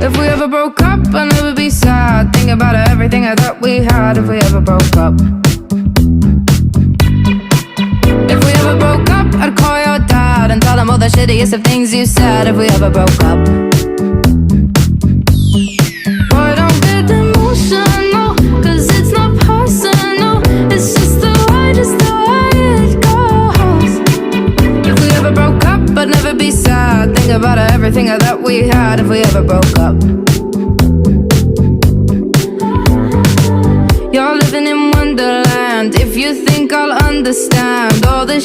If we ever broke up, I'd never be sad. Think about everything I thought we had. If we ever broke up. If we ever broke up, I'd call your dad and tell him all the shittiest of things you said. If we ever broke up. Boy, don't get emotional, 'cause it's not personal. It's just the way it goes. If we ever broke up, I'd never be sad. Think about everything I thought we had. If we ever broke up. You're living in wonderland. If you think I'll understand all the